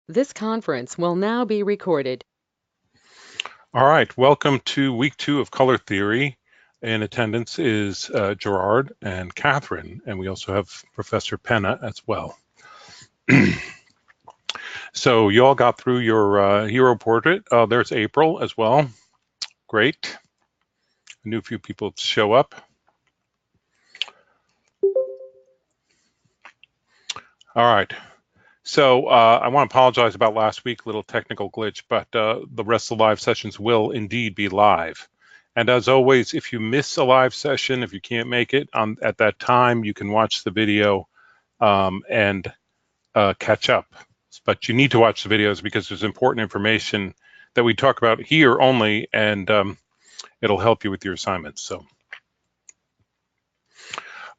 This conference will now be recorded. All right, welcome to week 2 of color theory. In attendance is Gerard and Catherine, and we also have Professor Penna as well. So you all got through your hero portrait. There's April as well. Great. I knew a few people show up. All right. So I want to apologize about last week, little technical glitch, but the rest of the live sessions will indeed be live. And as always, if you miss a live session, if you can't make it at that time, you can watch the video and catch up. But you need to watch the videos because there's important information that we talk about here only, and it'll help you with your assignments. So,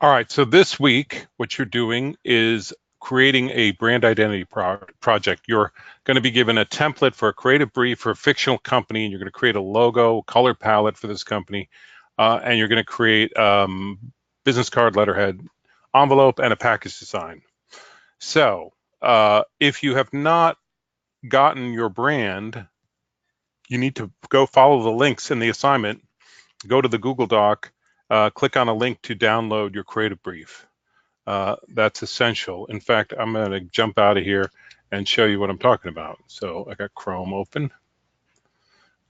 all right. So this week, what you're doing is creating a brand identity project. You're going to be given a template for a creative brief for a fictional company, and you're going to create a logo, color palette for this company, and you're going to create business card, letterhead, envelope, and a package design. So if you have not gotten your brand, you need to go follow the links in the assignment, go to the Google Doc, click on a link to download your creative brief. That's essential. In fact, I'm going to jump out of here and show you what I'm talking about. So I got Chrome open.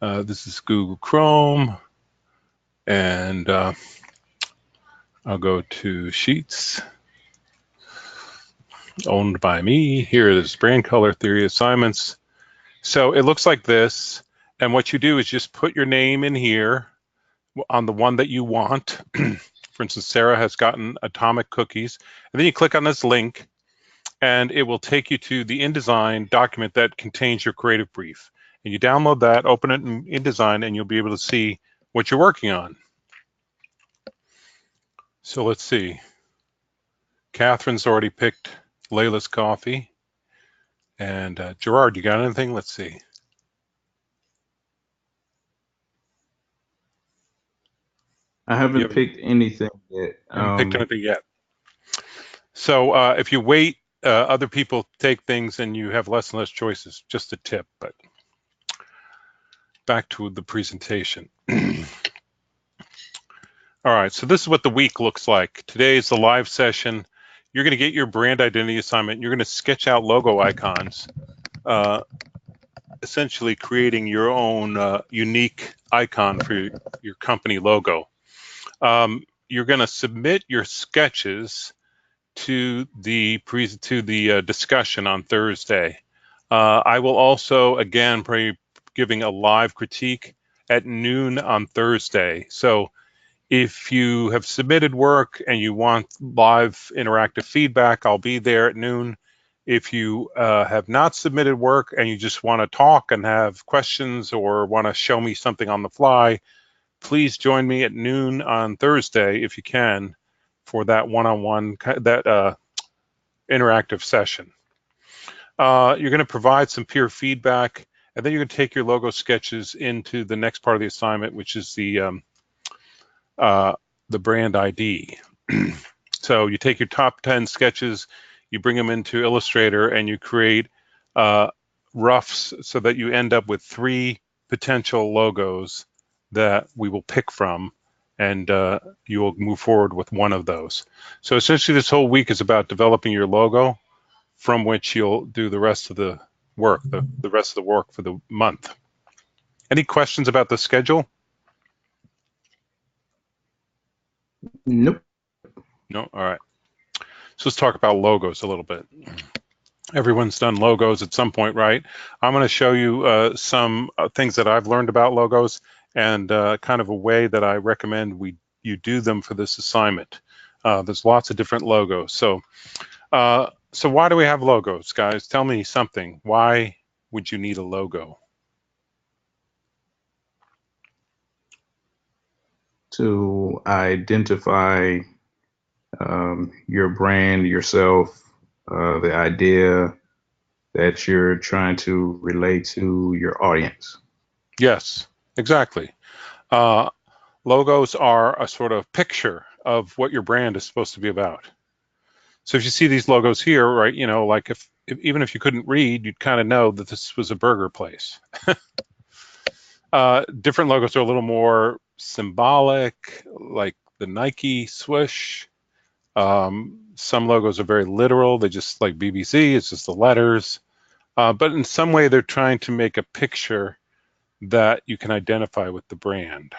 This is Google Chrome, and I'll go to Sheets, owned by me. Here is brand color theory assignments. So it looks like this, and what you do is just put your name in here on the one that you want. For instance, Sarah has gotten atomic cookies, and then you click on this link, and it will take you to the InDesign document that contains your creative brief. And you download that, open it in InDesign, and you'll be able to see what you're working on. So let's see. Catherine's already picked Layla's coffee. And Gerard, you got anything? Let's see. I haven't picked anything yet. Haven't picked anything yet. So if you wait, other people take things and you have less and less choices. Just a tip, but back to the presentation. All right, so this is what the week looks like. Today is the live session. You're going to get your brand identity assignment. You're going to sketch out logo icons, essentially creating your own unique icon for your company logo. You're going to submit your sketches to the discussion on Thursday. I will also, again, be giving a live critique at noon on Thursday. So if you have submitted work and you want live interactive feedback, I'll be there at noon. If you have not submitted work and you just want to talk and have questions or want to show me something on the fly, please join me at noon on Thursday if you can for that one-on-one, that interactive session. You're going to provide some peer feedback, and then you're going to take your logo sketches into the next part of the assignment, which is the brand ID. So you take your top 10 sketches, you bring them into Illustrator, and you create roughs so that you end up with 3 potential logos that we will pick from, and you will move forward with one of those. So essentially this whole week is about developing your logo, from which you'll do the rest of the work, the rest of the work for the month. Any questions about the schedule? Nope. No? All right. So let's talk about logos a little bit. Everyone's done logos at some point, right? I'm going to show you some things that I've learned about logos and kind of a way that I recommend you do them for this assignment. There's lots of different logos. So why do we have logos, guys? Tell me something. Why would you need a logo? To identify your brand, yourself, the idea that you're trying to relate to your audience. Yes, exactly. Logos are a sort of picture of what your brand is supposed to be about. So if you see these logos here, right, you know, like if even if you couldn't read, you'd kind of know that this was a burger place. Different logos are a little more symbolic, like the Nike swoosh. Some logos are very literal. They just like BBC, it's just the letters. But in some way, they're trying to make a picture that you can identify with the brand.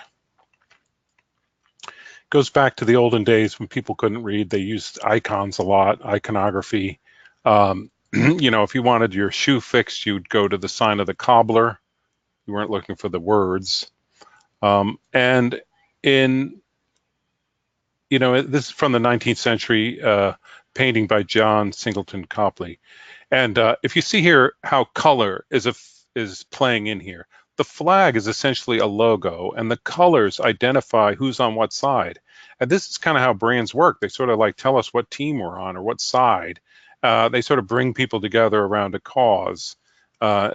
Goes back to the olden days when people couldn't read. They used icons a lot, iconography. If you wanted your shoe fixed, you'd go to the sign of the cobbler. You weren't looking for the words. And in, this is from the 19th century painting by John Singleton Copley. And if you see here how color is playing in here, the flag is essentially a logo, and the colors identify who's on what side. And this is kind of how brands work. They sort of like tell us what team we're on or what side. They sort of bring people together around a cause.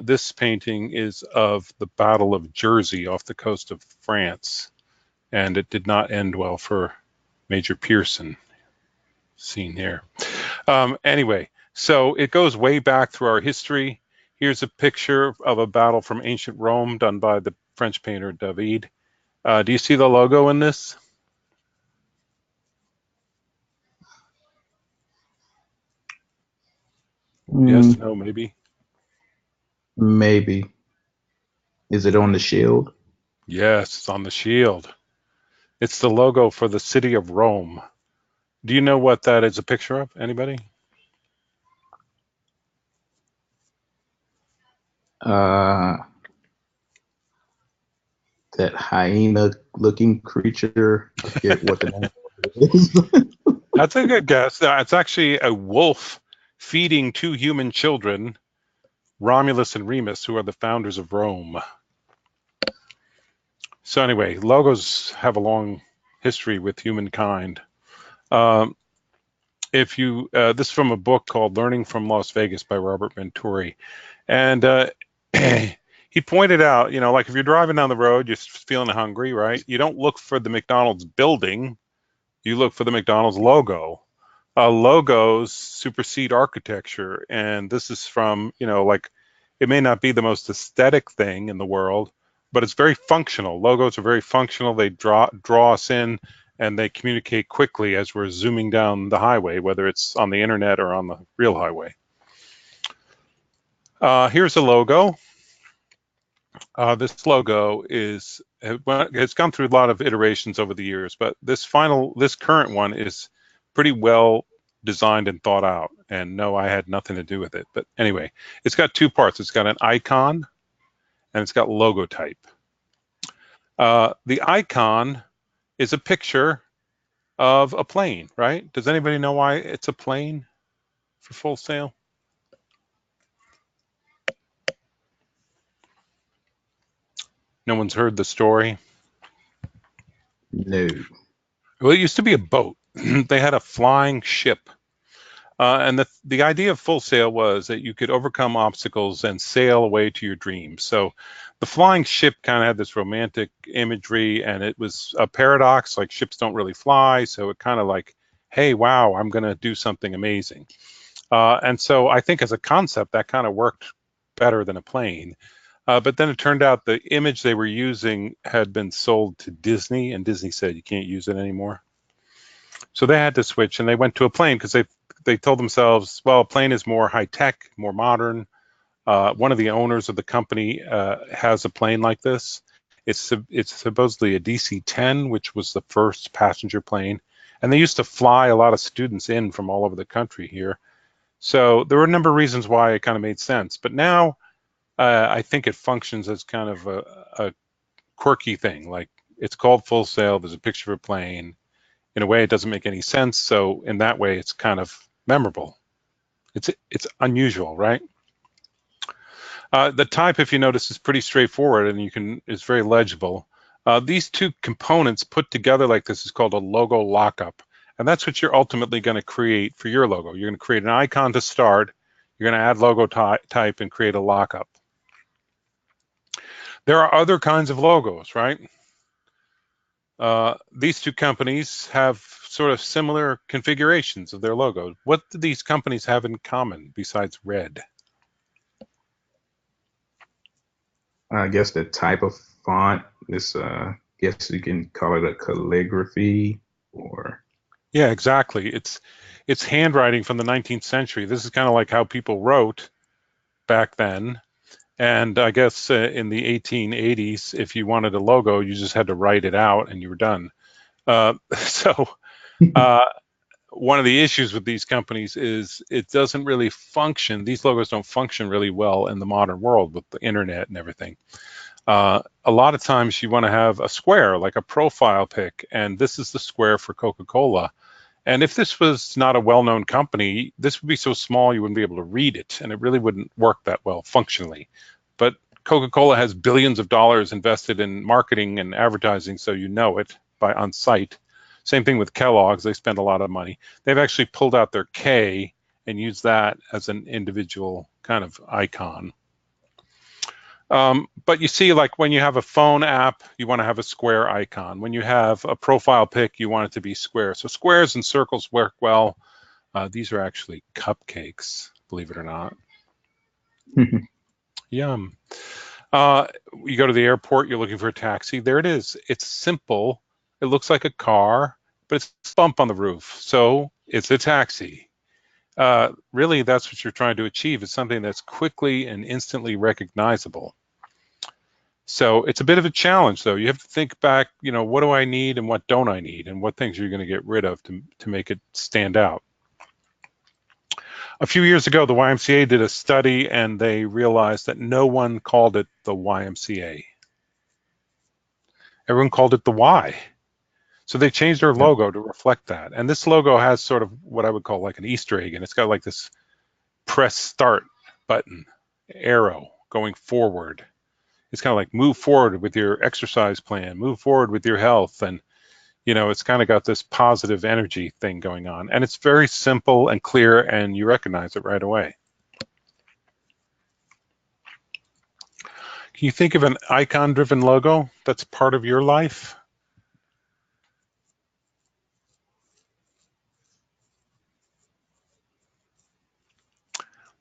This painting is of the Battle of Jersey off the coast of France, and it did not end well for Major Pearson, seen here. Anyway, so it goes way back through our history. Here's a picture of a battle from ancient Rome done by the French painter David. Do you see the logo in this? Yes, no, maybe? Maybe. Is it on the shield? Yes, it's on the shield. It's the logo for the city of Rome. Do you know what that is a picture of? Anybody? That hyena-looking creature. I forget what the name is. That's a good guess. It's actually a wolf feeding two human children, Romulus and Remus, who are the founders of Rome. So anyway, logos have a long history with humankind. This is from a book called Learning from Las Vegas by Robert Venturi. And he pointed out, like if you're driving down the road, you're feeling hungry, right? You don't look for the McDonald's building. You look for the McDonald's logo. Logos supersede architecture. And this is from, it may not be the most aesthetic thing in the world, but it's very functional. Logos are very functional. They draw us in, and they communicate quickly as we're zooming down the highway, whether it's on the internet or on the real highway. Here's a logo. This logo it's gone through a lot of iterations over the years, but this current one is pretty well designed and thought out. And no, I had nothing to do with it. But anyway, it's got two parts. It's got an icon and it's got logo type. The icon is a picture of a plane, right? Does anybody know why it's a plane for Full Sail? No one's heard the story? No. Well, it used to be a boat. They had a flying ship. And the idea of Full Sail was that you could overcome obstacles and sail away to your dreams. So the flying ship kind of had this romantic imagery, and it was a paradox, like ships don't really fly. So it kind of like, hey, wow, I'm going to do something amazing. And so I think as a concept, that kind of worked better than a plane. But then it turned out the image they were using had been sold to Disney, and Disney said you can't use it anymore. So they had to switch, and they went to a plane because they told themselves, well, a plane is more high tech, more modern. One of the owners of the company has a plane like this. It's supposedly a DC-10, which was the first passenger plane, and they used to fly a lot of students in from all over the country here. So there were a number of reasons why it kind of made sense. But now I think it functions as kind of a quirky thing. Like it's called Full Sail. There's a picture of a plane. In a way, it doesn't make any sense. So in that way, it's kind of memorable. It's unusual, right? The type, if you notice, is pretty straightforward, and it's very legible. These two components put together like this is called a logo lockup, and that's what you're ultimately going to create for your logo. You're going to create an icon to start. You're going to add logo type and create a lockup. There are other kinds of logos, right? These two companies have sort of similar configurations of their logo. What do these companies have in common besides red? I guess the type of font is, guess you can call it a calligraphy or. Yeah, exactly. It's handwriting from the 19th century. This is kind of like how people wrote back then. And I guess in the 1880s, if you wanted a logo, you just had to write it out and you were done. So uh, one of the issues with these companies is it doesn't really function. These logos don't function really well in the modern world with the internet and everything. A lot of times you want to have a square, like a profile pic, and this is the square for Coca-Cola. And if this was not a well-known company, this would be so small you wouldn't be able to read it, and it really wouldn't work that well functionally. But Coca-Cola has billions of dollars invested in marketing and advertising, so you know it on sight. Same thing with Kellogg's. They spend a lot of money. They've actually pulled out their K and used that as an individual kind of icon. But you see, like when you have a phone app, you want to have a square icon. When you have a profile pic, you want it to be square. So squares and circles work well. These are actually cupcakes, believe it or not. Yum. You go to the airport, you're looking for a taxi. There it is. It's simple. It looks like a car, but it's a bump on the roof. So it's a taxi. Really, that's what you're trying to achieve, is something that's quickly and instantly recognizable. So it's a bit of a challenge, though. You have to think back, what do I need and what don't I need, and what things are you going to get rid of to make it stand out. A few years ago, the YMCA did a study, and they realized that no one called it the YMCA. Everyone called it the Y. So they changed their logo to reflect that. And this logo has sort of what I would call like an Easter egg, and it's got like this press start button, arrow going forward. It's kind of like move forward with your exercise plan, move forward with your health. And, it's kind of got this positive energy thing going on. And it's very simple and clear, and you recognize it right away. Can you think of an icon-driven logo that's part of your life?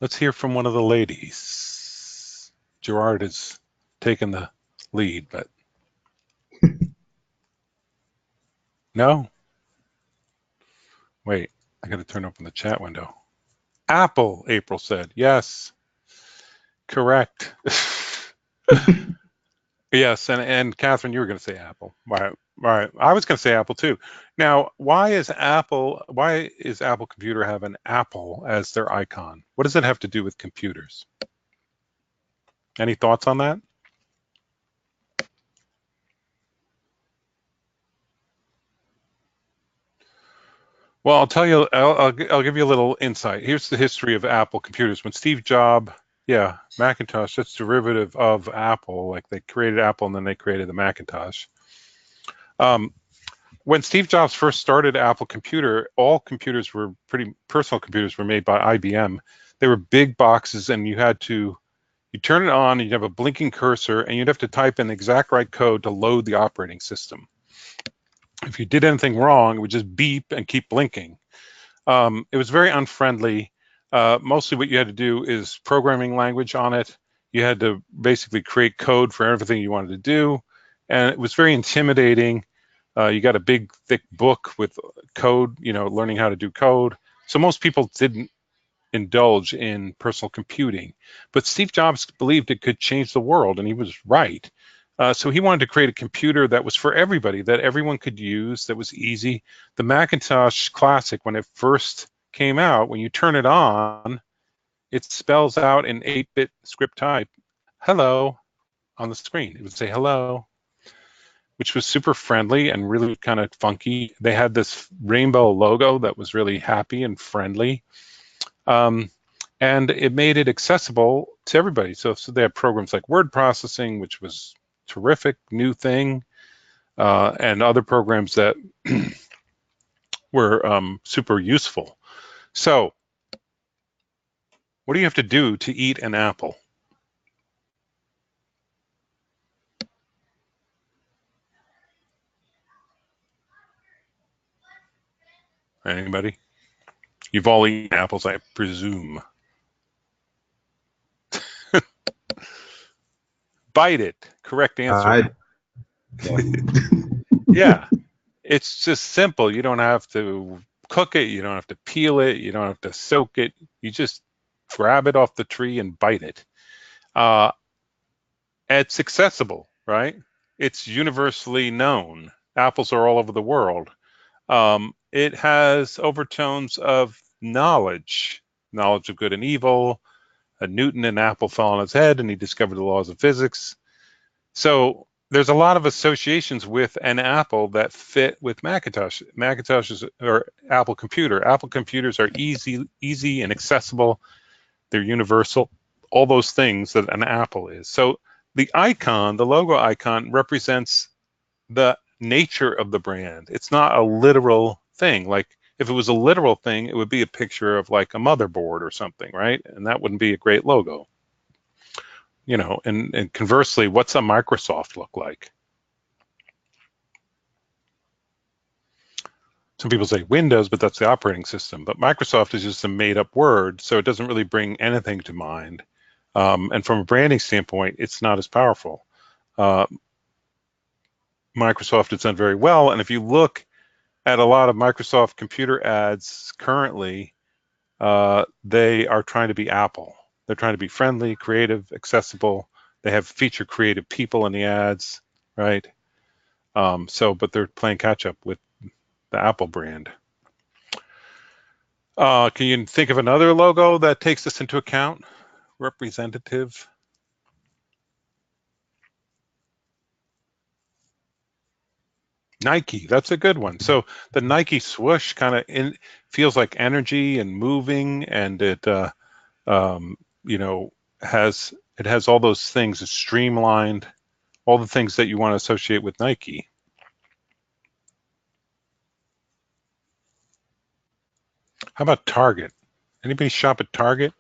Let's hear from one of the ladies. Gerard has taken the lead, but no? Wait, I got to turn open the chat window. Apple, April said. Yes, correct. Yes, and Catherine, you were going to say Apple. Right. I was going to say Apple too. Now, why is Apple Computer have an apple as their icon? What does it have to do with computers? Any thoughts on that? Well, I'll tell you. I'll give you a little insight. Here's the history of Apple computers. When Steve Jobs, Macintosh, that's derivative of Apple. Like they created Apple and then they created the Macintosh. When Steve Jobs first started Apple Computer, all computers were personal computers were made by IBM. They were big boxes, and you turn it on, and you'd have a blinking cursor, and you'd have to type in the exact right code to load the operating system. If you did anything wrong, it would just beep and keep blinking. It was very unfriendly. Mostly what you had to do is programming language on it. You had to basically create code for everything you wanted to do, and it was very intimidating. You got a big, thick book with code, learning how to do code. So most people didn't indulge in personal computing. But Steve Jobs believed it could change the world, and he was right. So he wanted to create a computer that was for everybody, that everyone could use, that was easy. The Macintosh Classic, when it first came out, when you turn it on, it spells out in 8-bit script type, hello, on the screen. It would say hello, which was super friendly and really kind of funky. They had this rainbow logo that was really happy and friendly. And it made it accessible to everybody. So they had programs like word processing, which was terrific, new thing, and other programs that were super useful. So what do you have to do to eat an apple? Anybody? You've all eaten apples, I presume. Bite it. Correct answer. Yeah. Yeah. It's just simple. You don't have to cook it. You don't have to peel it. You don't have to soak it. You just grab it off the tree and bite it. Uh, it's accessible, right? It's universally known. Apples are all over the world. It has overtones of knowledge of good and evil. A Newton, an apple fell on his head and he discovered the laws of physics. So there's a lot of associations with an Apple that fit with Macintosh. Macintoshes or Apple computer. Apple computers are easy and accessible. They're universal. All those things that an Apple is. So the icon, the logo icon, represents the nature of the brand. It's not a literal thing. Like if it was a literal thing, it would be a picture of like a motherboard or something, right? And that wouldn't be a great logo. And conversely, what's a Microsoft look like? Some people say Windows, but that's the operating system. But Microsoft is just a made up word, so it doesn't really bring anything to mind. And from a branding standpoint, it's not as powerful. Uh, Microsoft has done very well. And if you look at a lot of Microsoft computer ads currently, they are trying to be Apple. They're trying to be friendly, creative, accessible. They have feature creative people in the ads, right? But they're playing catch up with the Apple brand. Can you think of another logo that takes this into account? Representative? Nike, that's a good one. So the Nike swoosh kind of feels like energy and moving, and it um, you know has all those things. It's streamlined, all the things that you want to associate with Nike. How about Target? Anybody shop at Target?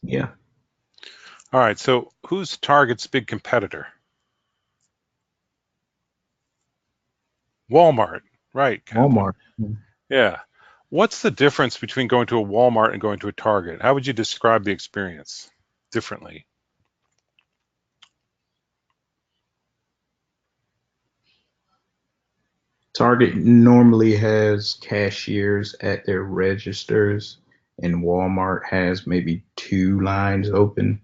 Yeah. All right, so who's Target's big competitor? Walmart, right, Catherine? Walmart. Yeah. What's the difference between going to a Walmart and going to a Target? How would you describe the experience differently? Target normally has cashiers at their registers, and Walmart has maybe two lines open.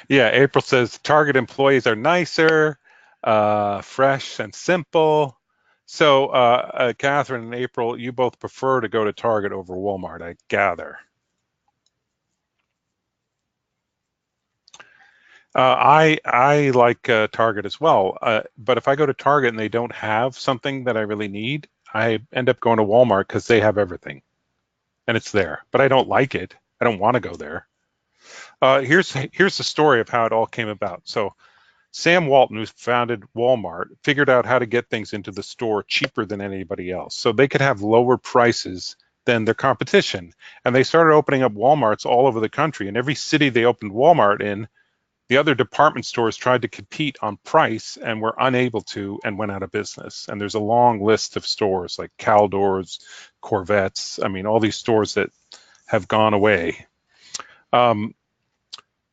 Yeah, April says Target employees are nicer, fresh, and simple. So, Catherine and April, you both prefer to go to Target over Walmart, I gather. I like Target as well, but if I go to Target and they don't have something that I really need, I end up going to Walmart because they have everything and it's there. But I don't like it. I don't want to go there. Here's the story of how it all came about. So Sam Walton, who founded Walmart, figured out how to get things into the store cheaper than anybody else, so they could have lower prices than their competition. And they started opening up Walmarts all over the country. In every city they opened Walmart in, the other department stores tried to compete on price and were unable to and went out of business. And there's a long list of stores like Caldors, Corvettes. I mean, all these stores that have gone away. Um,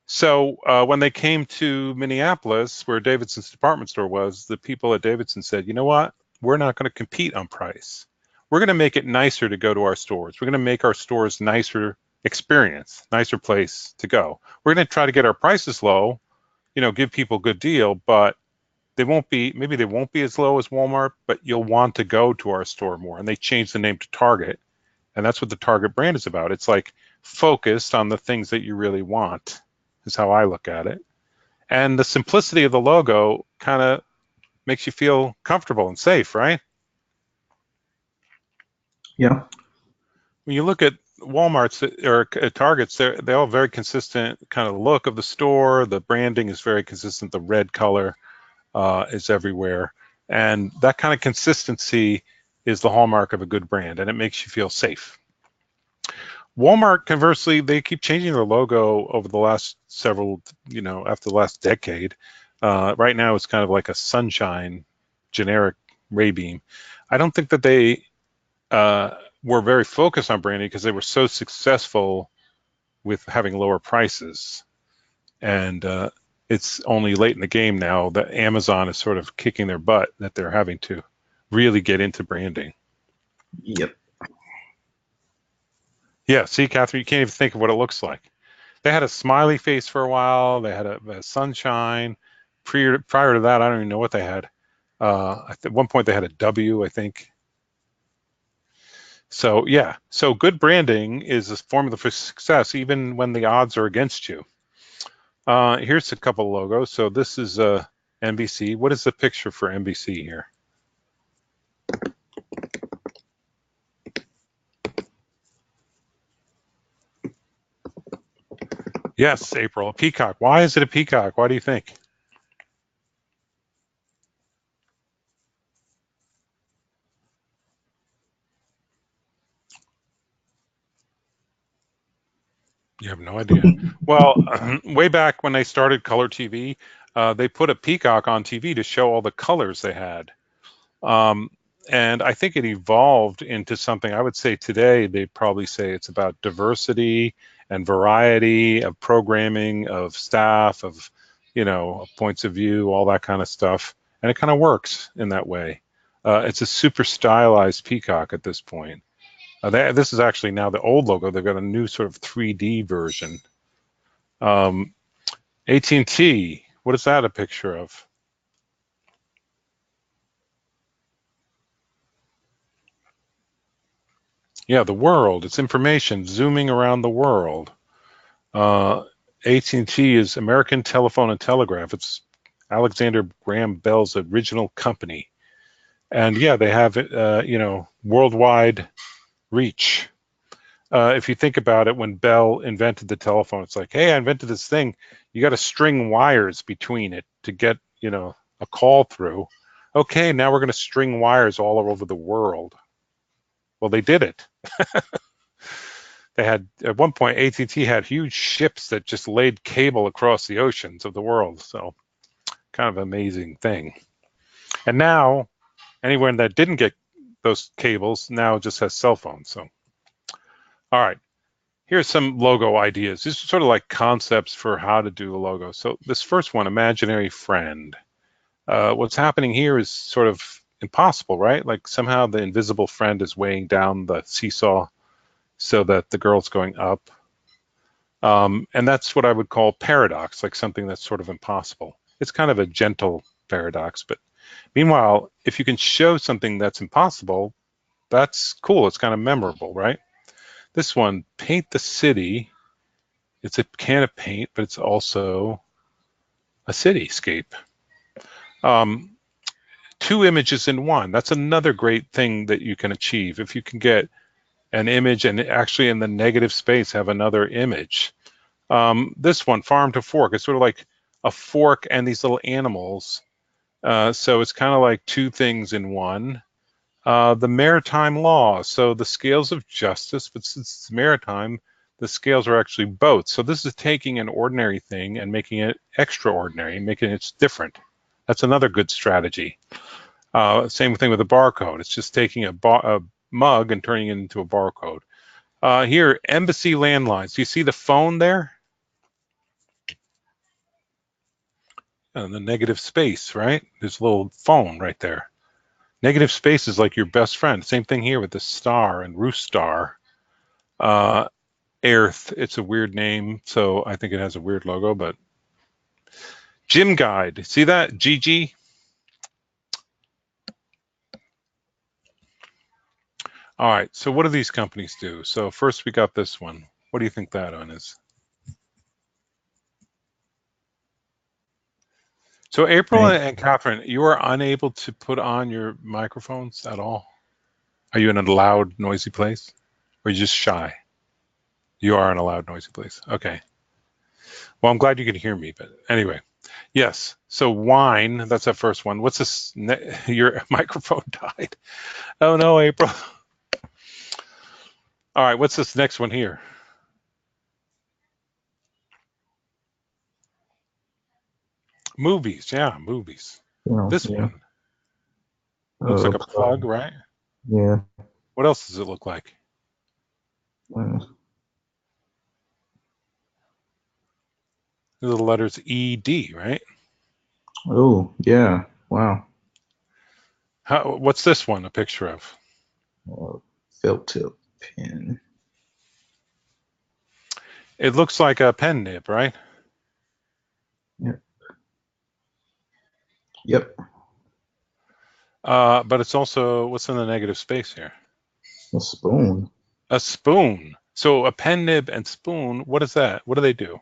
so when they came to Minneapolis, where Davidson's department store was, the people at Davidson said, you know what? We're not going to compete on price. We're going to make it nicer to go to our stores. We're going to make our stores nicer experience, nicer place to go. We're going to try to get our prices low, give people a good deal, but maybe they won't be as low as Walmart, but you'll want to go to our store more. And they changed the name to Target. And that's what the Target brand is about. It's like focused on the things that you really want, is how I look at it. And the simplicity of the logo kind of makes you feel comfortable and safe, right? Yeah. When you look at Walmart's or Target's, they all very consistent kind of look of the store. The branding is very consistent. The red color is everywhere. And that kind of consistency is the hallmark of a good brand, and it makes you feel safe. Walmart, conversely, they keep changing their logo over the last several, after the last decade. Right now, it's kind of like a sunshine generic Raybeam. I don't think that they were very focused on branding because they were so successful with having lower prices. And it's only late in the game now that Amazon is sort of kicking their butt that they're having to really get into branding. Yep. Yeah, see, Catherine, you can't even think of what it looks like. They had a smiley face for a while. They had a sunshine. Prior to that, I don't even know what they had. At one point, they had a W, I think. So yeah, so good branding is a formula for success, even when the odds are against you. Here's a couple of logos. So this is NBC. What is the picture for NBC here? Yes, April, a peacock. Why is it a peacock? Why do you think? You have no idea. Well, way back when they started color TV, they put a peacock on TV to show all the colors they had. Um, and I think it evolved into something. I would say today they'd probably say it's about diversity and variety of programming, of staff, of points of view, all that kind of stuff. And it kind of works in that way. It's a super stylized peacock at this point. This is actually now the old logo. They've got a new sort of 3D version. AT&T, what is that a picture of? Yeah, the world. It's information zooming around the world. AT&T is American Telephone and Telegraph. It's Alexander Graham Bell's original company. And yeah, they have, worldwide reach. If you think about it, when Bell invented the telephone, it's like, hey, I invented this thing. You got to string wires between it to get, a call through. Okay, now we're going to string wires all over the world. Well, they did it. They had, at one point, AT&T had huge ships that just laid cable across the oceans of the world. So kind of amazing thing. And now anyone that didn't get those cables now just has cell phones. So, all right, here's some logo ideas. These are sort of like concepts for how to do a logo. So this first one, imaginary friend. What's happening here is sort of impossible, right? Like somehow the invisible friend is weighing down the seesaw so that the girl's going up. And that's what I would call paradox, like something that's sort of impossible. It's kind of a gentle paradox, but meanwhile, if you can show something that's impossible, that's cool. It's kind of memorable, right? This one, paint the city. It's a can of paint, but it's also a cityscape. Um, Two images in one. That's another great thing that you can achieve. If you can get an image and actually in the negative space have another image. This one, farm to fork, it's sort of like a fork and these little animals. So it's kind of like two things in one. The maritime law, so the scales of justice, but since it's maritime, the scales are actually boats. So this is taking an ordinary thing and making it extraordinary, making it different. That's another good strategy. Same thing with a barcode. It's just taking a mug and turning it into a barcode. Here, embassy landlines. Do you see the phone there? The negative space, right? There's a little phone right there. Negative space is like your best friend. Same thing here with the star and roof star. Earth, it's a weird name, so I think it has a weird logo, but Gym Guide. See that? GG? All right, so what do these companies do? So first we got this one. What do you think that one is? So April Bank. and Catherine, you are unable to put on your microphones at all? Are you in a loud, noisy place? Or are you just shy? You are in a loud, noisy place. Okay. Well, I'm glad you can hear me, but anyway. Yes. So wine, that's the first one. What's this? Your microphone died. Oh no, April. All right, what's this next one here? Movies. Yeah, movies. Well, This yeah. one. Looks like a plug, Plug. right? Yeah. What else does it look like? Uh, The letters ED, right? oh, yeah. Wow. What's this one a picture of? Felt tip pen. It looks like a pen nib, right? Yep. Yep. But it's also, what's in the negative space here? A spoon. A spoon. So a pen nib and spoon, what is that? What do they do?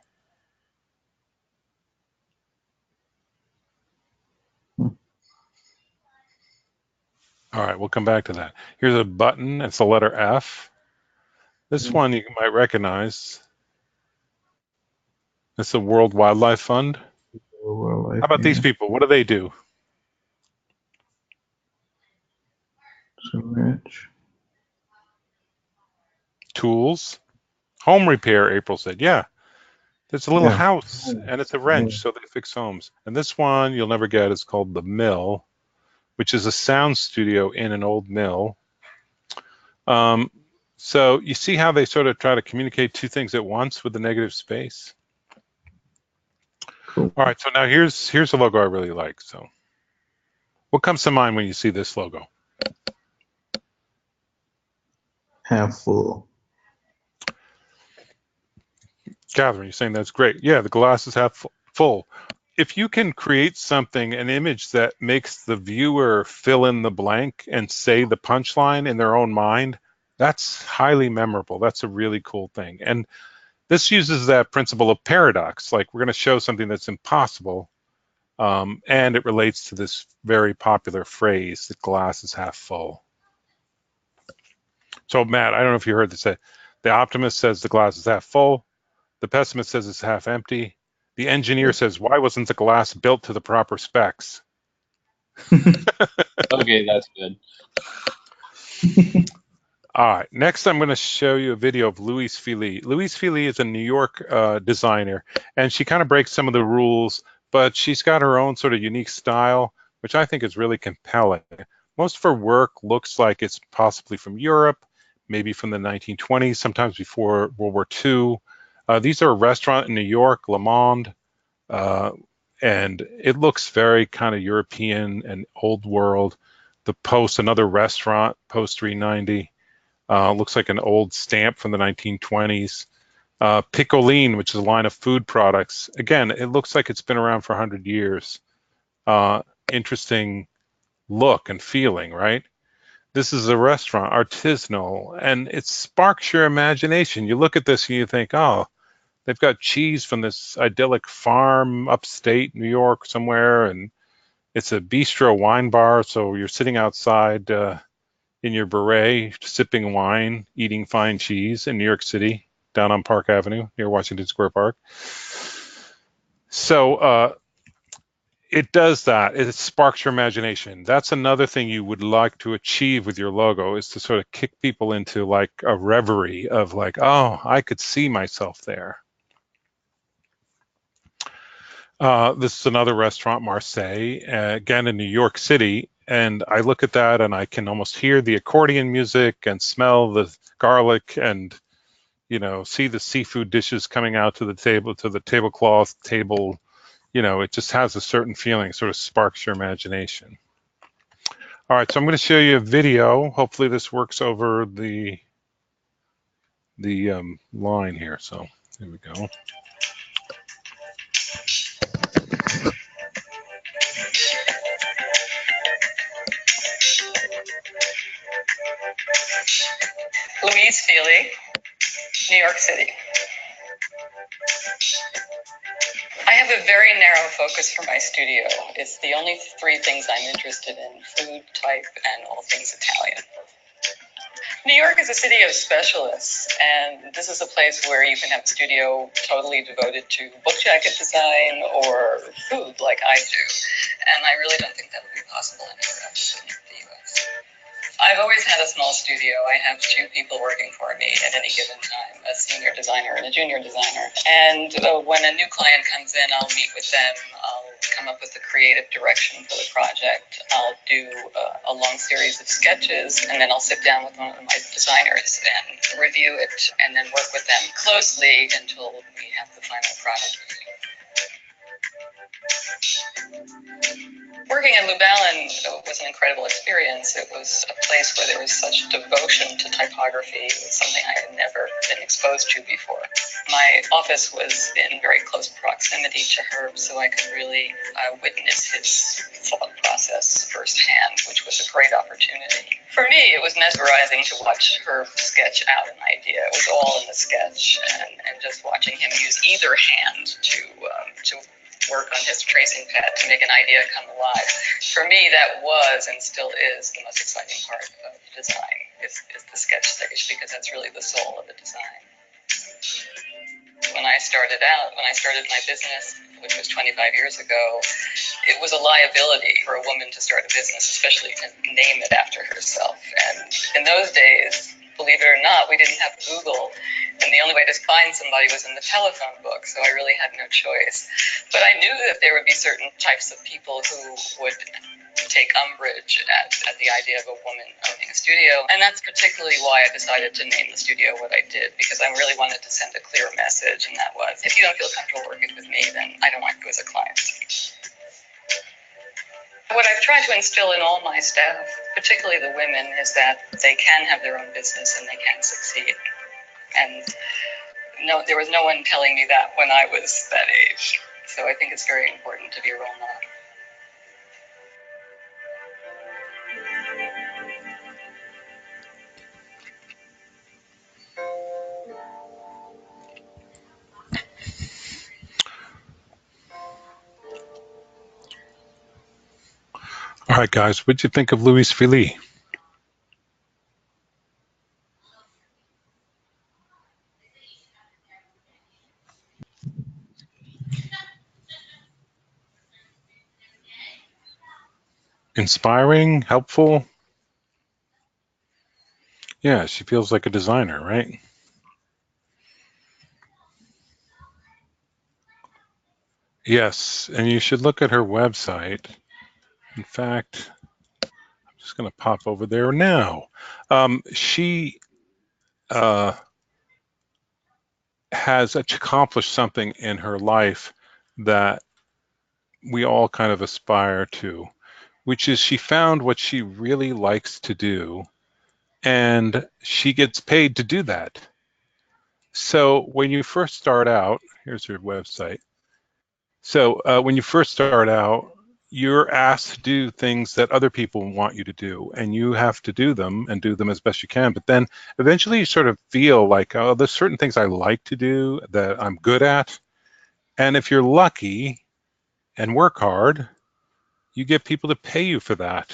Hmm. All right, we'll come back to that. Here's a button. It's the letter F. This one you might recognize. It's the World Wildlife Fund. Wildlife, How about these yeah. people? What do they do? So rich. Tools. Home repair, April said. Yeah, there's a little Yeah. house and it's a Yeah. wrench, so they fix homes. And this one you'll never get is called the Mill, which is a sound studio in an old mill. Um, so you see how they sort of try to communicate two things at once with the negative space? Cool. All right, so now here's a logo I really like. So what comes to mind when you see this logo? Half full. Catherine, you're saying that's great. Yeah, the glass is half full. If you can create something, an image that makes the viewer fill in the blank and say the punchline in their own mind, that's highly memorable. That's a really cool thing. And this uses that principle of paradox. Like we're going to show something that's impossible, and it relates to this very popular phrase, the glass is half full. So Matt, I don't know if you heard this. The optimist says the glass is half full. The pessimist says it's half empty. The engineer says, why wasn't the glass built to the proper specs? Okay, that's good. All right, next I'm going to show you a video of Louise Philly. Louise Philly is a New York designer, and she kind of breaks some of the rules, but she's got her own sort of unique style, which I think is really compelling. Most of her work looks like it's possibly from Europe, maybe from the 1920s, sometimes before World War II. These are a restaurant in New York, Le Monde, and it looks very kind of European and old world. The Post, another restaurant, Post 390. Looks like an old stamp from the 1920s. Piccoline, which is a line of food products. Again, it looks like it's been around for 100 years. Interesting look and feeling, right? This is a restaurant, artisanal, and it sparks your imagination. You look at this and you think, oh, they've got cheese from this idyllic farm upstate New York somewhere, and it's a bistro wine bar. So you're sitting outside in your beret, sipping wine, eating fine cheese in New York City, down on Park Avenue near Washington Square Park. So it does that. It sparks your imagination. That's another thing you would like to achieve with your logo, is to sort of kick people into like a reverie of like, oh, I could see myself there. This is another restaurant, Marseille, again in New York City. And I look at that and I can almost hear the accordion music and smell the garlic and, you know, see the seafood dishes coming out to the tablecloth table. You know, it just has a certain feeling, sort of sparks your imagination. All right, so I'm going to show you a video. Hopefully this works over the line here. So here we go. Louise Feely, New York City. I have a very narrow focus for my studio. It's the only three things I'm interested in: food, type, and all things Italian. New York is a city of specialists, and this is a place where you can have a studio totally devoted to book jacket design or food like I do. And I really don't think that would be possible anywhere else in the US. I've always had a small studio. I have two people working for me at any given time, a senior designer and a junior designer. And when a new client comes in, I'll meet with them. I'll come up with the creative direction for the project. I'll do a long series of sketches, and then I'll sit down with one of my designers and review it, and then work with them closely until we have the final product. Working at Llewellyn was an incredible experience. It was a place where there was such devotion to typography. It was something I had never been exposed to before. My office was in very close proximity to Herb, so I could really witness his thought process firsthand, which was a great opportunity. For me, it was mesmerizing to watch Herb sketch out an idea. It was all in the sketch, and just watching him use either hand to work on his tracing pad to make an idea come alive. For me, that was and still is the most exciting part of design, is the sketch stage, because that's really the soul of the design. When I started my business, which was 25 years ago, it was a liability for a woman to start a business, especially to name it after herself. And in those days, believe it or not, we didn't have Google, and the only way to find somebody was in the telephone book, so I really had no choice. But I knew that there would be certain types of people who would take umbrage at the idea of a woman owning a studio, and that's particularly why I decided to name the studio what I did, because I really wanted to send a clear message, and that was, if you don't feel comfortable working with me, then I don't want you as a client. What I've tried to instill in all my staff, particularly the women, is that they can have their own business and they can succeed. And no, there was no one telling me that when I was that age. So I think it's very important to be a role model. All right, guys, what'd you think of Louise Philly? Inspiring, helpful? Yeah, she feels like a designer, right? Yes, and you should look at her website. In fact, I'm just going to pop over there now. She has accomplished something in her life that we all kind of aspire to, which is she found what she really likes to do, and she gets paid to do that. So when you first start out, here's her website. So when you first start out, you're asked to do things that other people want you to do, and you have to do them and do them as best you can. But then eventually you sort of feel like, oh, there's certain things I like to do that I'm good at. And if you're lucky and work hard, you get people to pay you for that.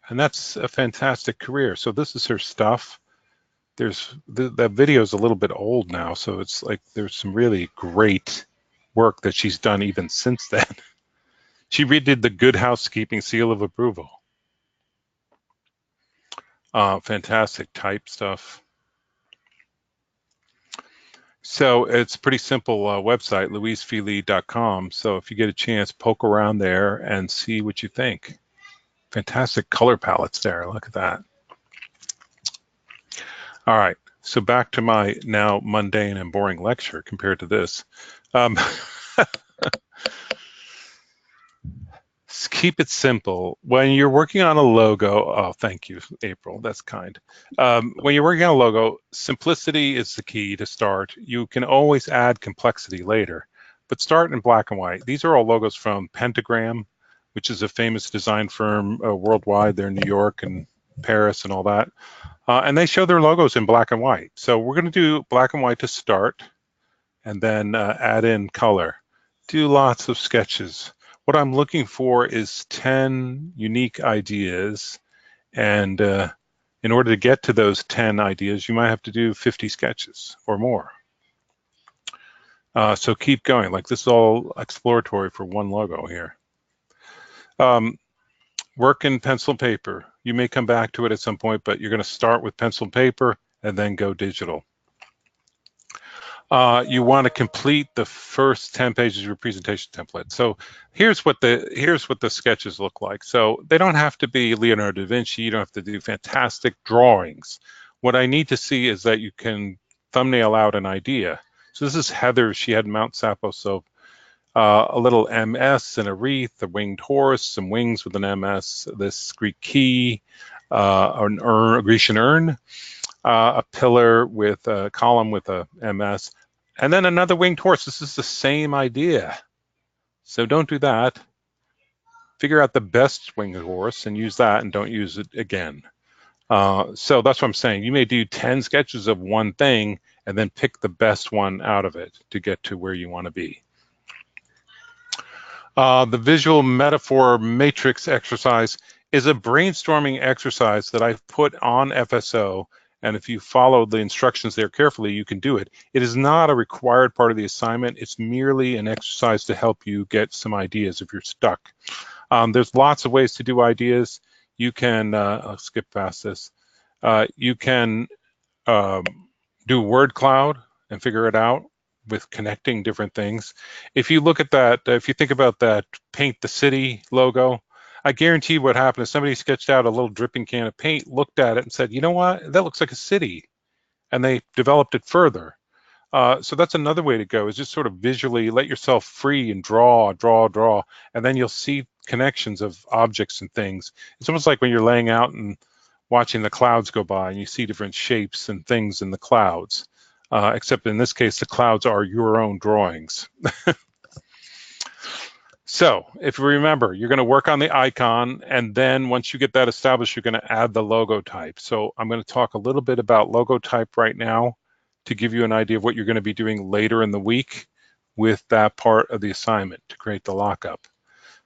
And that's a fantastic career. So this is her stuff. There's that video is a little bit old now, so it's like there's some really great work that she's done even since then. She redid the Good Housekeeping Seal of Approval. Fantastic type stuff. So it's a pretty simple website, louisefeely.com. So if you get a chance, poke around there and see what you think. Fantastic color palettes there. Look at that. All right. So back to my now mundane and boring lecture compared to this. Keep it simple. When you're working on a logo, oh, thank you, April, that's kind. When you're working on a logo, simplicity is the key to start. You can always add complexity later, but start in black and white. These are all logos from Pentagram, which is a famous design firm worldwide. They're in New York and Paris and all that. And they show their logos in black and white. So we're going to do black and white to start, and then add in color. Do lots of sketches. What I'm looking for is 10 unique ideas, and in order to get to those 10 ideas, you might have to do 50 sketches or more. So keep going. Like this is all exploratory for one logo here. Work in pencil and paper. You may come back to it at some point, but you're going to start with pencil and paper and then go digital. You want to complete the first 10 pages of your presentation template. So here's what the sketches look like. So they don't have to be Leonardo da Vinci. You don't have to do fantastic drawings. What I need to see is that you can thumbnail out an idea. So this is Heather. She had Mount Sappho, so a little MS and a wreath, a winged horse, some wings with an MS, this Greek key, an urn, a Grecian urn, a pillar with a column with a MS, and then another winged horse. This is the same idea. So don't do that. Figure out the best winged horse and use that, and don't use it again. So that's what I'm saying. You may do 10 sketches of one thing and then pick the best one out of it to get to where you want to be. The visual metaphor matrix exercise is a brainstorming exercise that I've put on FSO, and if you follow the instructions there carefully, you can do it. It is not a required part of the assignment. It's merely an exercise to help you get some ideas if you're stuck. There's lots of ways to do ideas. You can, I'll skip past this. You can do word cloud and figure it out with connecting different things. If you look at that, if you think about that Paint the City logo, I guarantee what happened is somebody sketched out a little dripping can of paint, looked at it and said, you know what, that looks like a city. And they developed it further. So that's another way to go, is just sort of visually let yourself free and draw, and then you'll see connections of objects and things. It's almost like when you're laying out and watching the clouds go by and you see different shapes and things in the clouds, except in this case, the clouds are your own drawings. So if you remember, you're going to work on the icon, and then once you get that established, you're going to add the logo type. So I'm going to talk a little bit about logo type right now to give you an idea of what you're going to be doing later in the week with that part of the assignment to create the lockup.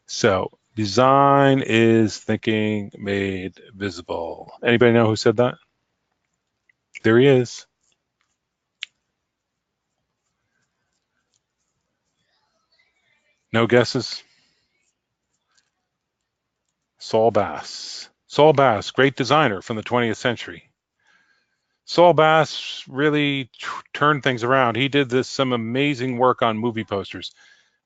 So design is thinking made visible. Anybody know who said that? There he is. No guesses? Saul Bass. Saul Bass, great designer from the 20th century. Saul Bass really turned things around. He did some amazing work on movie posters.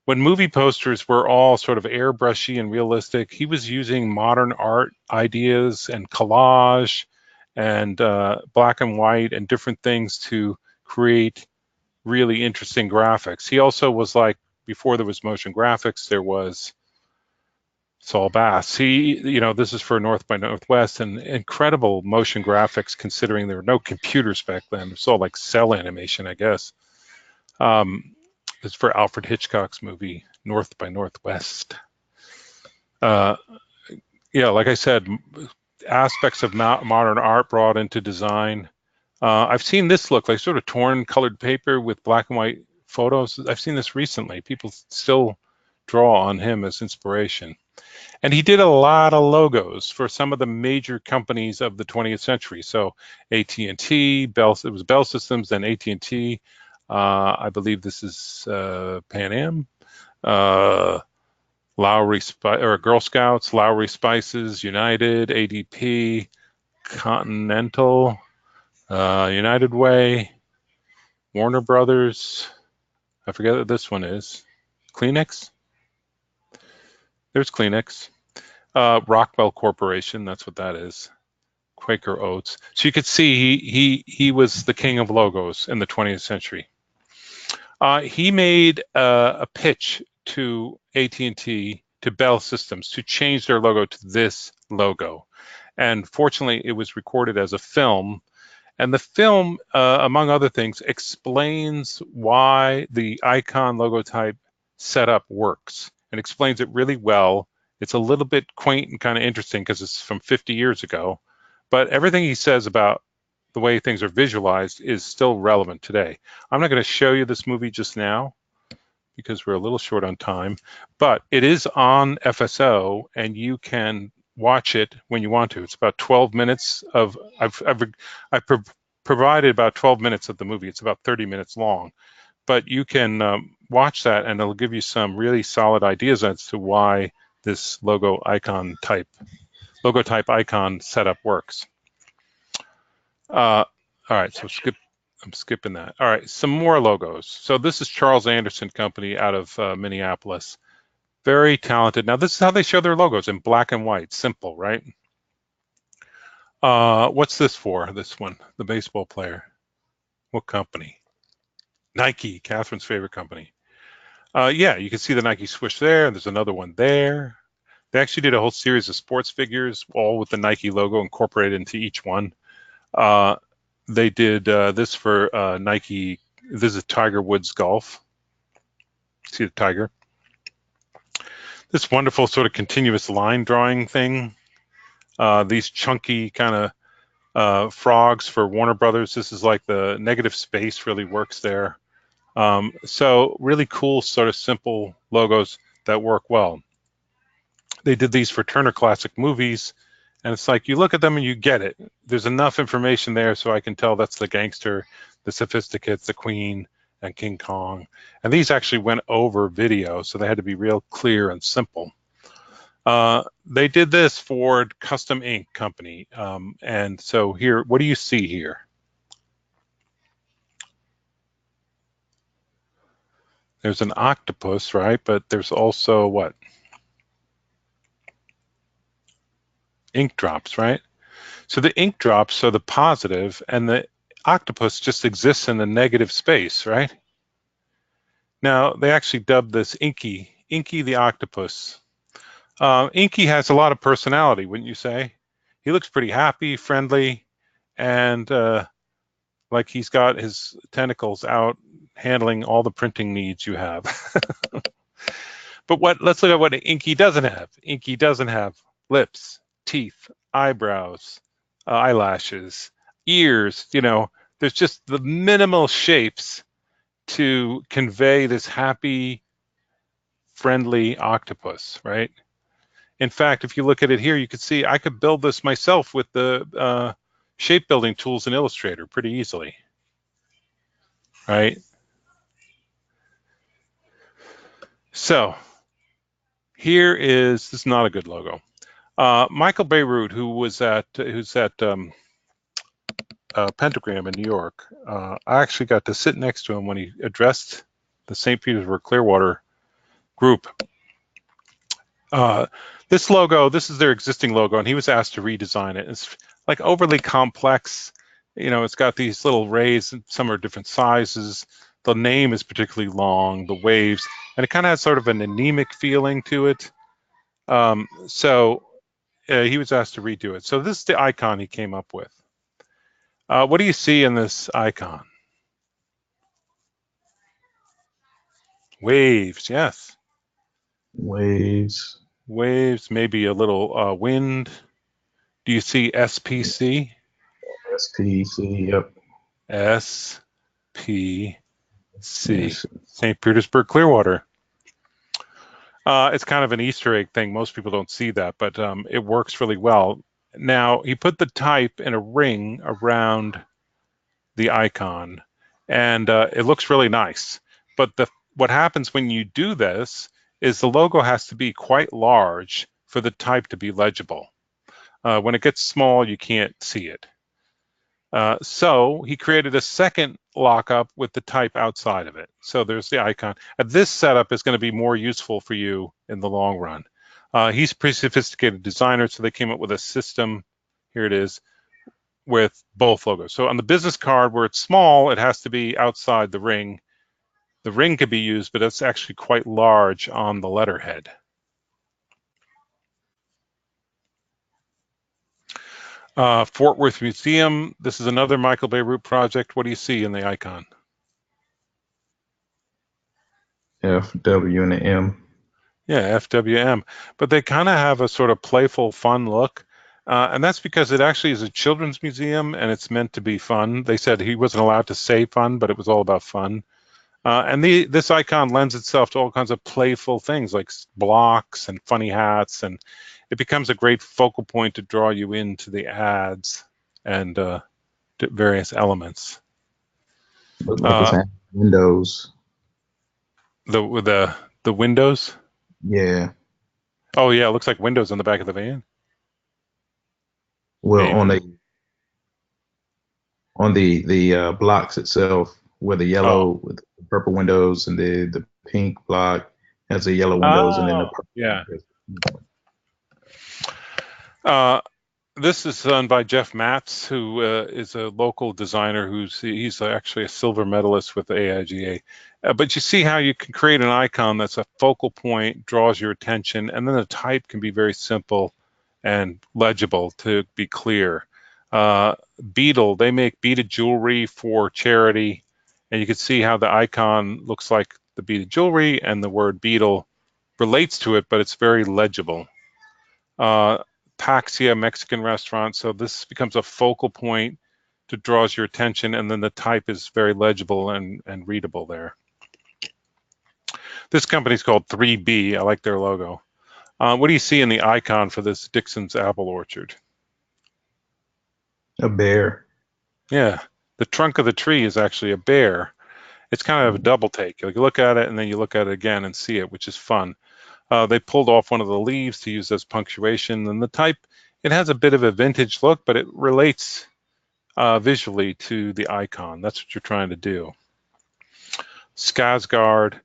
When movie posters were all sort of airbrushy and realistic, he was using modern art ideas and collage and black and white and different things to create really interesting graphics. He also was like, before there was motion graphics, there was Saul Bass. This is for North by Northwest, and incredible motion graphics considering there were no computers back then. It was all like cell animation, I guess. It's for Alfred Hitchcock's movie, North by Northwest. Like I said, aspects of modern art brought into design. I've seen this look like sort of torn colored paper with black and white photos. I've seen this recently. People still draw on him as inspiration. And he did a lot of logos for some of the major companies of the 20th century. So AT&T, Bell, it was Bell Systems, then AT&T. I believe this is Pan Am, Lowry or Girl Scouts, Lowry Spices, United, ADP, Continental, United Way, Warner Brothers. I forget what this one is. Kleenex? There's Kleenex. Rockwell Corporation, that's what that is. Quaker Oats. So you could see he was the king of logos in the 20th century. He made a pitch to AT&T, to Bell Systems, to change their logo to this logo. And fortunately, it was recorded as a film. And the film, among other things, explains why the icon logo type setup works, and explains it really well. It's a little bit quaint and kind of interesting because it's from 50 years ago. But everything he says about the way things are visualized is still relevant today. I'm not going to show you this movie just now because we're a little short on time, but it is on FSO and you can watch it when you want to. It's about 12 minutes of, I've provided about 12 minutes of the movie. It's about 30 minutes long, but you can watch that and it'll give you some really solid ideas as to why this logo icon type logo type icon setup works. All right, so I'm skipping that. All right, some more logos. So this is Charles Anderson Company out of Minneapolis. Very talented. Now this is how they show their logos in black and white. Simple, right? What's this for? This one, the baseball player. What company? Nike, Catherine's favorite company. Yeah, you can see the Nike swoosh there. There's another one there. They actually did a whole series of sports figures, all with the Nike logo incorporated into each one. They did this for Nike. This is Tiger Woods Golf. See the tiger? This wonderful sort of continuous line drawing thing. These chunky kind of frogs for Warner Brothers. This is like the negative space really works there. So really cool sort of simple logos that work well. They did these for Turner Classic Movies, and it's like you look at them and you get it. There's enough information there so I can tell that's the gangster, the sophisticates, the Queen, and King Kong. And these actually went over video, so they had to be real clear and simple. They did this for Custom Ink Company. And so here, what do you see here? There's an octopus, right? But there's also what? Ink drops, right? So the ink drops are the positive, and the octopus just exists in the negative space, right? Now, they actually dubbed this Inky the octopus. Inky has a lot of personality, wouldn't you say? He looks pretty happy, friendly, and like he's got his tentacles out handling all the printing needs you have. But let's look at what Inky doesn't have. Inky doesn't have lips, teeth, eyebrows, eyelashes, ears. There's just the minimal shapes to convey this happy, friendly octopus, right? In fact, if you look at it here, you can see I could build this myself with the shape building tools in Illustrator pretty easily, right? So this is not a good logo. Michael Beirut, who's at Pentagram in New York, I actually got to sit next to him when he addressed the St. Petersburg Clearwater group. This logo, this is their existing logo, and he was asked to redesign it. It's like overly complex. It's got these little rays, and some are different sizes. The name is particularly long, the waves, and it kind of has sort of an anemic feeling to it. So he was asked to redo it. So this is the icon he came up with. What do you see in this icon? Waves, yes. Waves. Waves, maybe a little wind. Do you see SPC? SPC, yep. SPC, Yes. St. Petersburg Clearwater. It's kind of an Easter egg thing. Most people don't see that, but it works really well. Now, he put the type in a ring around the icon, and it looks really nice. But what happens when you do this is the logo has to be quite large for the type to be legible. When it gets small, you can't see it. So he created a second lockup with the type outside of it. So there's the icon. This setup is going to be more useful for you in the long run. He's a pretty sophisticated designer, so they came up with a system. Here it is with both logos. So on the business card where it's small, it has to be outside the ring. The ring could be used, but it's actually quite large on the letterhead. Fort Worth Museum. This is another Michael Beirut project. What do you see in the icon? FW and the M. Yeah, FWM. But they kind of have a sort of playful, fun look. And that's because it actually is a children's museum and it's meant to be fun. They said he wasn't allowed to say fun, but it was all about fun. And this icon lends itself to all kinds of playful things like blocks and funny hats, and it becomes a great focal point to draw you into the ads and various elements. Look like it's having windows. The windows? Yeah. Oh yeah, it looks like windows on the back of the van. Well, maybe. on the blocks itself, where the Oh, yellow with the purple windows and the pink block has the yellow windows and then the oh, purple. yeah. Uh, this is done by Jeff Matz, who is a local designer he's actually a silver medalist with the AIGA. But you see how you can create an icon that's a focal point, draws your attention, and then the type can be very simple and legible to be clear. Beetle, they make beaded jewelry for charity, and you can see how the icon looks like the beaded jewelry and the word beetle relates to it, but it's very legible. Paxia Mexican restaurant. So this becomes a focal point that draws your attention, and then the type is very legible and readable there. This company is called 3B. I like their logo. What do you see in the icon for this Dixon's Apple Orchard? A bear. Yeah, the trunk of the tree is actually a bear. It's kind of a double take. Like you look at it and then you look at it again and see it, which is fun. They pulled off one of the leaves to use as punctuation, and the type, it has a bit of a vintage look, but it relates visually to the icon. That's what you're trying to do. Skarsgård,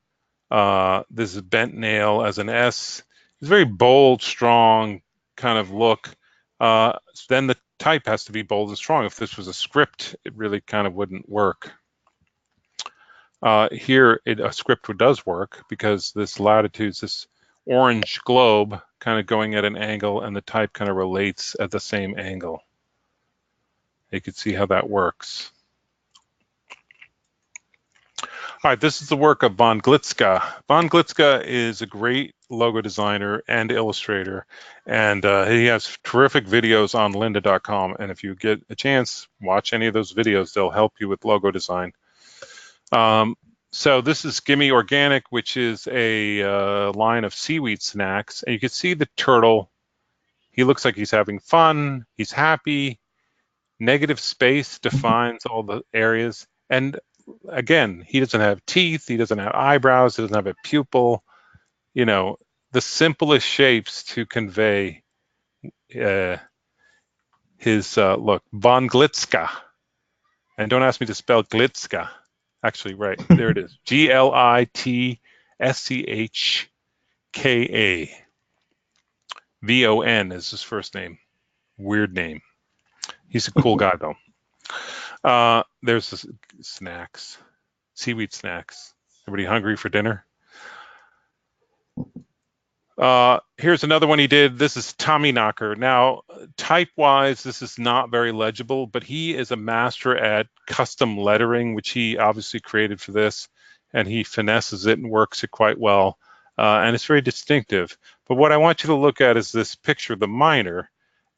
this is bent nail as an S. It's a very bold, strong kind of look. Then the type has to be bold and strong. If this was a script, it really kind of wouldn't work. Here, a script does work because this latitude's this orange globe kind of going at an angle, and the type kind of relates at the same angle. You can see how that works. All right, this is the work of Von Glitzka. Von Glitzka is a great logo designer and illustrator, and he has terrific videos on lynda.com. And if you get a chance, watch any of those videos. They'll help you with logo design. So this is Gimme Organic, which is a line of seaweed snacks. And you can see the turtle. He looks like he's having fun. He's happy. Negative space defines all the areas. And again, he doesn't have teeth. He doesn't have eyebrows. He doesn't have a pupil. You know, the simplest shapes to convey his look. Von Glitzka. And don't ask me to spell Glitzka. Actually, right, there it is. Glitschka. VON is his first name. Weird name. He's a cool guy, though. There's the snacks, seaweed snacks. Everybody hungry for dinner? Here's another one he did. This is Tommy Knocker. Now, type-wise, this is not very legible, but he is a master at custom lettering, which he obviously created for this, and he finesses it and works it quite well, and it's very distinctive. But what I want you to look at is this picture of the miner,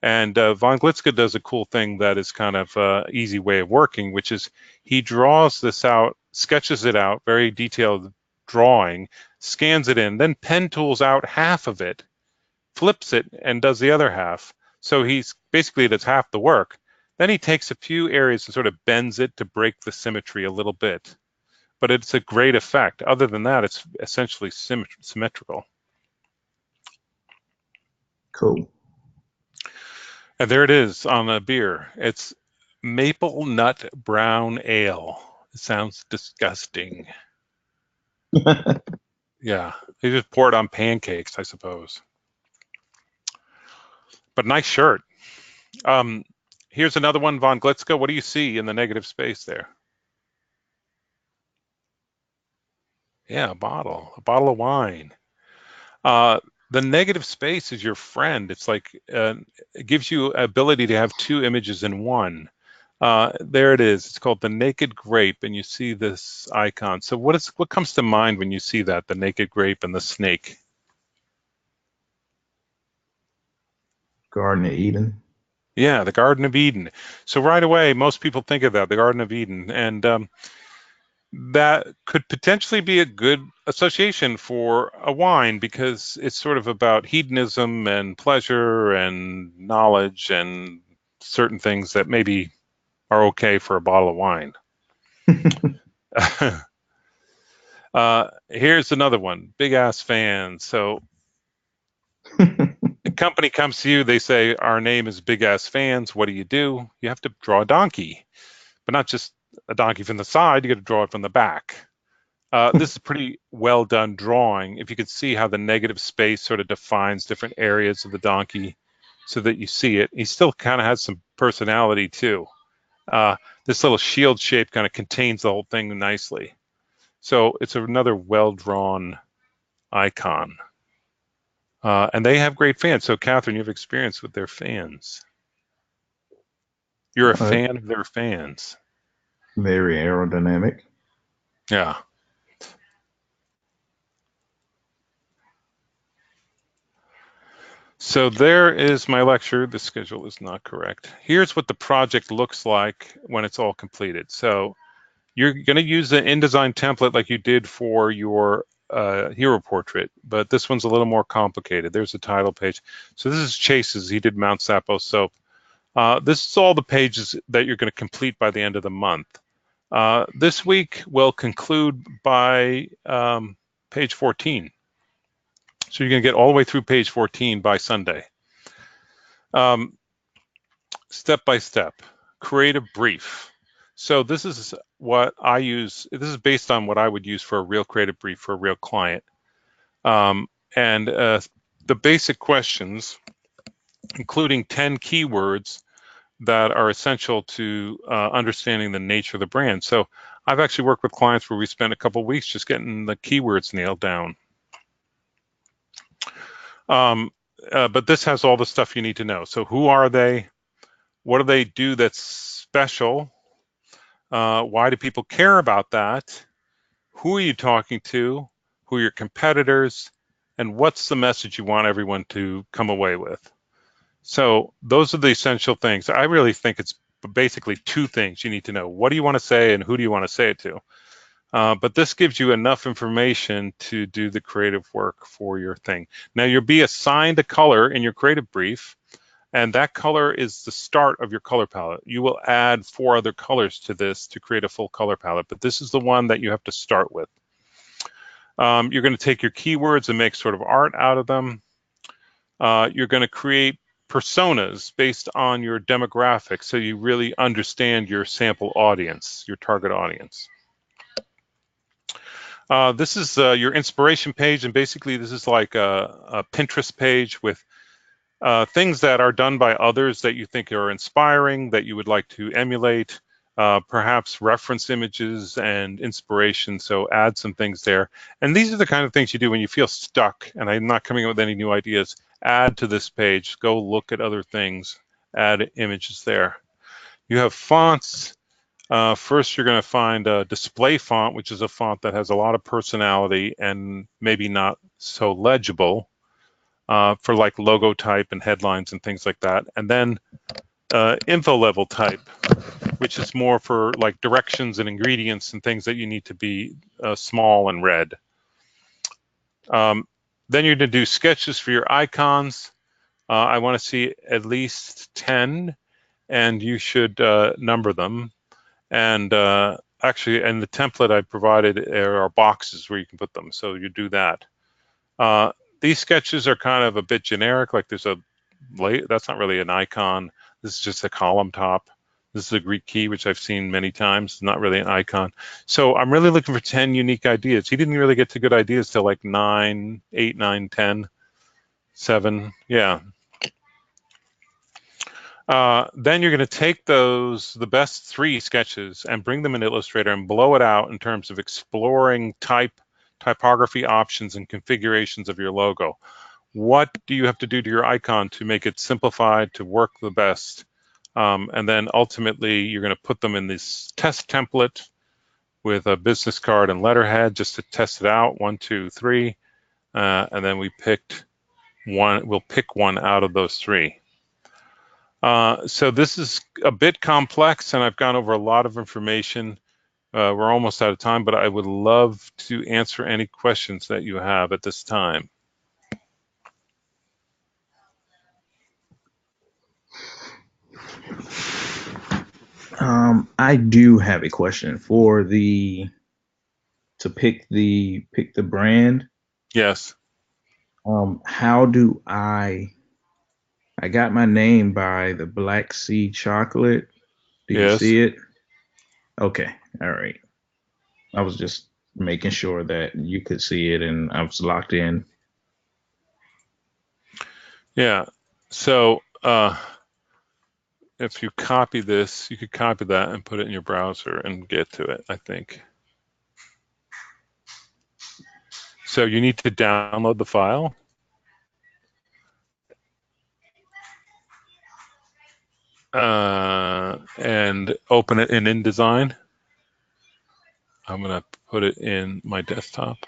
and Von Glitzka does a cool thing that is kind of an easy way of working, which is he draws this out, sketches it out, very detailed drawing, scans it in, then pen tools out half of it, flips it, and does the other half. So he's basically does half the work. Then he takes a few areas and sort of bends it to break the symmetry a little bit. But it's a great effect. Other than that, it's essentially symmetrical. Cool. And there it is on a beer. It's maple nut brown ale. It sounds disgusting. Yeah, they just pour it on pancakes, I suppose. But nice shirt. Here's another one, Von Glitzka. What do you see in the negative space there? Yeah, a bottle of wine. The negative space is your friend. It's like it gives you ability to have two images in one. There it is. It's called the naked grape, and you see this icon. So what comes to mind when you see that, the naked grape and the snake? Garden of Eden. Yeah, the Garden of Eden. So right away, most people think of that, the Garden of Eden, and that could potentially be a good association for a wine because it's sort of about hedonism and pleasure and knowledge and certain things that maybe are okay for a bottle of wine. Here's another one, big ass fan. So company comes to you, they say, our name is Big Ass Fans. What do? You have to draw a donkey, but not just a donkey from the side. You got to draw it from the back. This is a pretty well done drawing. If you could see how the negative space sort of defines different areas of the donkey so that you see it. He still kind of has some personality too. This little shield shape kind of contains the whole thing nicely. So it's another well-drawn icon. And they have great fans. So Catherine, you have experience with their fans. You're a fan of their fans. Very aerodynamic. Yeah. So there is my lecture. The schedule is not correct. Here's what the project looks like when it's all completed. So you're going to use the InDesign template like you did for your hero portrait, but this one's a little more complicated. There's the title page. So this is Chase's. He did Mount Sapo soap. This is all the pages that you're going to complete by the end of the month. This week will conclude by page 14. So you're going to get all the way through page 14 by Sunday. Step by step, create a brief. So this is what I use. This is based on what I would use for a real creative brief for a real client. The basic questions, including 10 keywords that are essential to understanding the nature of the brand. So I've actually worked with clients where we spent a couple of weeks just getting the keywords nailed down. But this has all the stuff you need to know. So who are they? What do they do that's special? Why do people care about that? Who are you talking to? Who are your competitors? And what's the message you want everyone to come away with? So those are the essential things. I really think it's basically two things you need to know. What do you want to say and who do you want to say it to? But this gives you enough information to do the creative work for your thing. Now you'll be assigned a color in your creative brief, and that color is the start of your color palette. You will add 4 other colors to this to create a full color palette, but this is the one that you have to start with. You're going to take your keywords and make sort of art out of them. You're going to create personas based on your demographics so you really understand your sample audience, your target audience. This is your inspiration page, and basically this is like a Pinterest page with things that are done by others that you think are inspiring, that you would like to emulate, perhaps reference images and inspiration, so add some things there. And these are the kind of things you do when you feel stuck, and I'm not coming up with any new ideas. Add to this page, go look at other things, add images there. You have fonts. First, you're going to find a display font, which is a font that has a lot of personality and maybe not so legible for like logo type and headlines and things like that. And then info level type, which is more for like directions and ingredients and things that you need to be small and red. Then you're going to do sketches for your icons. I want to see at least 10, and you should number them. And actually, in the template I provided, there are boxes where you can put them, so you do that. These sketches are kind of a bit generic, like there's that's not really an icon. This is just a column top. This is a Greek key, which I've seen many times. It's not really an icon. So I'm really looking for 10 unique ideas. He didn't really get to good ideas till like 9, 8, 9, 10, 7. Yeah. Then you're going to take the best 3 sketches and bring them in Illustrator and blow it out in terms of exploring typography options and configurations of your logo. What do you have to do to your icon to make it simplified to work the best? And then ultimately, you're going to put them in this test template with a business card and letterhead just to test it out. 1, 2, 3. And then we'll pick one out of those 3. So this is a bit complex, and I've gone over a lot of information. We're almost out of time, but I would love to answer any questions that you have at this time. I do have a question for to pick the brand. Yes. How do I I got my name by the Black Sea Chocolate. Do you Yes. see it? Okay. All right. I was just making sure that you could see it and I was locked in. Yeah. So if you copy this, you could copy that and put it in your browser and get to it, I think. So you need to download the file. And open it in InDesign. I'm going to put it in my desktop.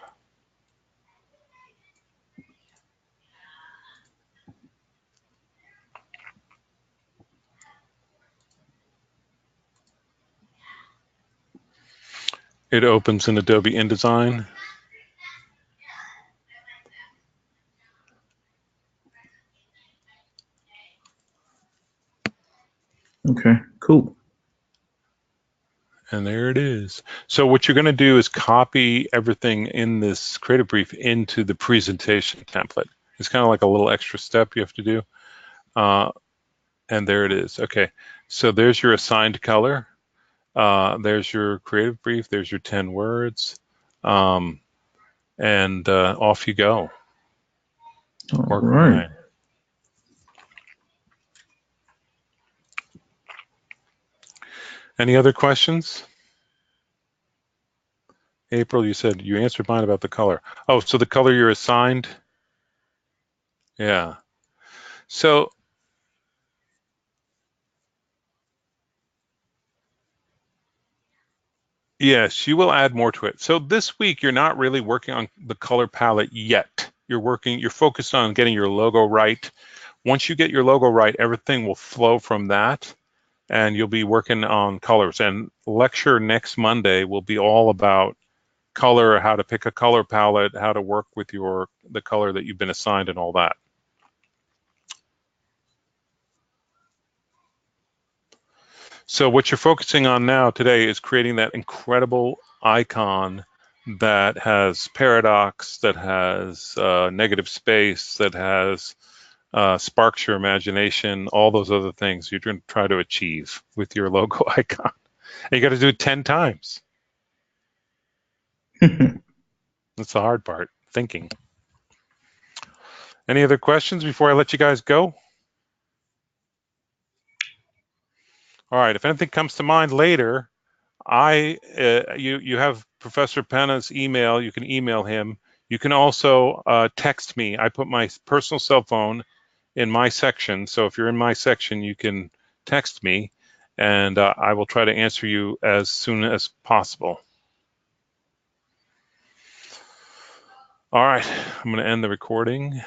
It opens in Adobe InDesign. Okay, cool. And there it is. So what you're going to do is copy everything in this creative brief into the presentation template. It's kind of like a little extra step you have to do. And there it is. Okay, so there's your assigned color. There's your creative brief. There's your 10 words. And off you go. All Work right. away. Any other questions? April, you said you answered mine about the color. Oh, so the color you're assigned? Yeah. So, yes, you will add more to it. So this week, you're not really working on the color palette yet. You're focused on getting your logo right. Once you get your logo right, everything will flow from that, and you'll be working on colors. And lecture next Monday will be all about color, how to pick a color palette, how to work with the color that you've been assigned and all that. So what you're focusing on now today is creating that incredible icon that has paradox, that has negative space, that has sparks your imagination, all those other things you're going to try to achieve with your logo icon. And you got to do it 10 times. That's the hard part, thinking. Any other questions before I let you guys go? All right, if anything comes to mind later, you have Professor Penna's email. You can email him. You can also text me. I put my personal cell phone in my section, so if you're in my section, you can text me, and I will try to answer you as soon as possible. All right, I'm going to end the recording.